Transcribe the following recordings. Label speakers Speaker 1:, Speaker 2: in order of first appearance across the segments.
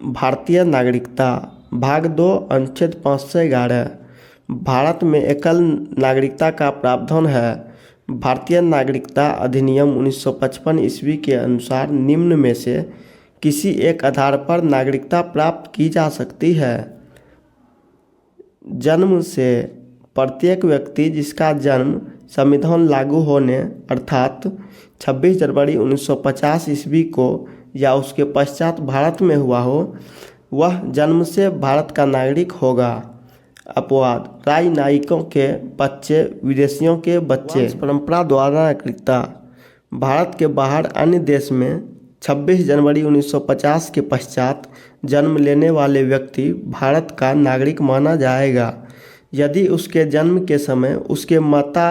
Speaker 1: भारतीय नागरिकता भाग 2 अनुच्छेद 511। भारत में एकल नागरिकता का प्रावधान है। भारतीय नागरिकता अधिनियम 1955 ईस्वी के अनुसार निम्न में से किसी एक आधार पर नागरिकता प्राप्त की जा सकती है। जन्म से प्रत्येक व्यक्ति जिसका जन्म संविधान लागू होने अर्थात 26 जनवरी 1950 ईस्वी को या उसके पश्चात भारत में हुआ हो, वह जन्म से भारत का नागरिक होगा। अपवाद: राजनयिकों के बच्चे, विदेशियों के बच्चे। परंपरा द्वारा नागरिकता: भारत के बाहर अन्य देश में 26 जनवरी 1950 के पश्चात जन्म लेने वाले व्यक्ति भारत का नागरिक माना जाएगा यदि उसके जन्म के समय उसके माता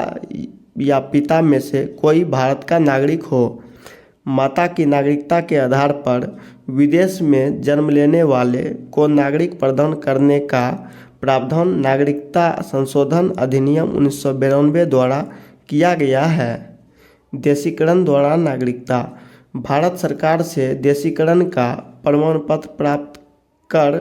Speaker 1: या पिता में से कोई भारत का नागरिक हो। माता की नागरिकता के आधार पर विदेश में जन्म लेने वाले को नागरिक प्रदान करने का प्रावधान नागरिकता संशोधन अधिनियम 1992 द्वारा किया गया है। देशीकरण द्वारा नागरिकता: भारत सरकार से देशीकरण का प्रमाण पत्र प्राप्त कर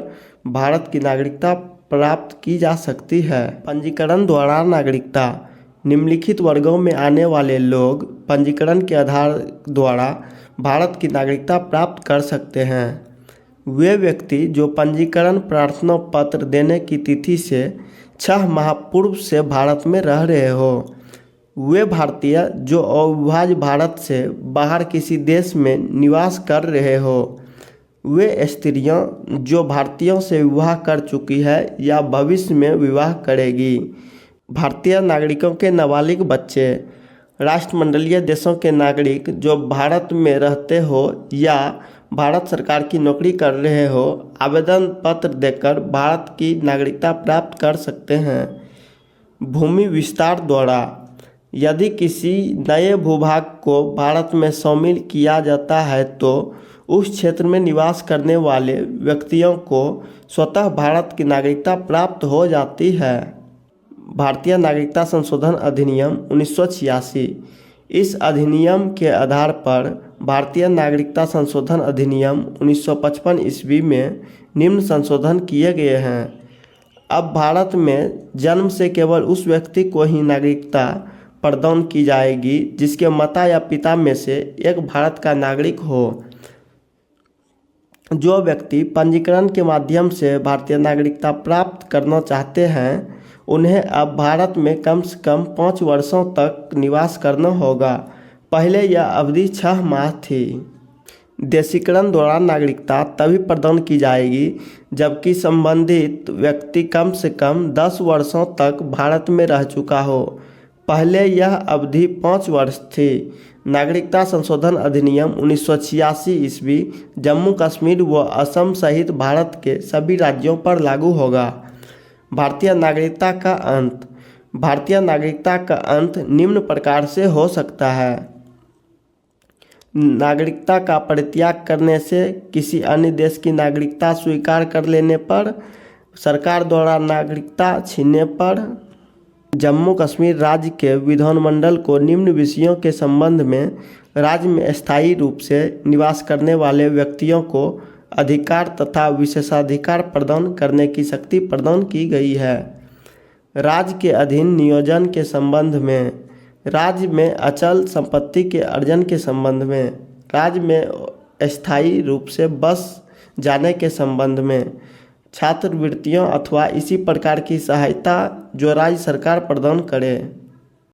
Speaker 1: भारत की नागरिकता प्राप्त की जा सकती है। पंजीकरण द्वारा नागरिकता: निम्नलिखित वर्गों में आने वाले लोग पंजीकरण के आधार द्वारा भारत की नागरिकता प्राप्त कर सकते हैं। वे व्यक्ति जो पंजीकरण प्रार्थना पत्र देने की तिथि से 6 माह पूर्व से भारत में रह रहे हो। वे भारतीय जो अविभाज्य भारत से बाहर किसी देश में निवास कर रहे हो। वे स्त्रियां जो भारतीयों से विवाह कर चुकी है या भविष्य में विवाह करेगी। भारतीय नागरिकों के नाबालिग बच्चे। राष्ट्रमंडलीय देशों के नागरिक जो भारत में रहते हो या भारत सरकार की नौकरी कर रहे हो, आवेदन पत्र देकर भारत की नागरिकता प्राप्त कर सकते हैं। भूमि विस्तार द्वारा: यदि किसी नए भूभाग को भारत में शामिल किया जाता है तो उस क्षेत्र में निवास करने वाले व्यक्तियों को स्वतः भारत की नागरिकता प्राप्त हो जाती है। भारतीय नागरिकता संशोधन अधिनियम 1986: इस अधिनियम के आधार पर भारतीय नागरिकता संशोधन अधिनियम 1955 ईस्वी में निम्न संशोधन किए गए हैं। अब भारत में जन्म से केवल उस व्यक्ति को ही नागरिकता प्रदान की जाएगी जिसके माता या पिता में से एक भारत का नागरिक हो। जो व्यक्ति पंजीकरण के माध्यम से भारतीय नागरिकता प्राप्त करना चाहते हैं उन्हें अब भारत में कम से कम 5 वर्षों तक निवास करना होगा। पहले यह अवधि 6 माह थी। देशीकरण द्वारा नागरिकता तभी प्रदान की जाएगी जबकि संबंधित व्यक्ति कम से कम 10 वर्षों तक भारत में रह चुका हो। पहले यह अवधि 5 वर्ष थी। नागरिकता संशोधन अधिनियम 1986 ईस्वी जम्मू कश्मीर व असम सहित भारत के सभी राज्यों पर लागू होगा। भारतीय नागरिकता का अंत: भारतीय नागरिकता का अंत निम्न प्रकार से हो सकता है। नागरिकता का परित्याग करने से, किसी अन्य देश की नागरिकता स्वीकार कर लेने पर, सरकार द्वारा नागरिकता छीनने पर। जम्मू कश्मीर राज्य के विधानमंडल को निम्न विषयों के संबंध में राज्य में स्थायी रूप से निवास करने वाले व्यक्तियों को अधिकार तथा विशेषाधिकार प्रदान करने की शक्ति प्रदान की गई है। राज्य के अधीन नियोजन के संबंध में, राज्य में अचल संपत्ति के अर्जन के संबंध में, राज्य में स्थायी रूप से बस जाने के संबंध में, छात्रवृत्तियों अथवा इसी प्रकार की सहायता जो राज्य सरकार प्रदान करे।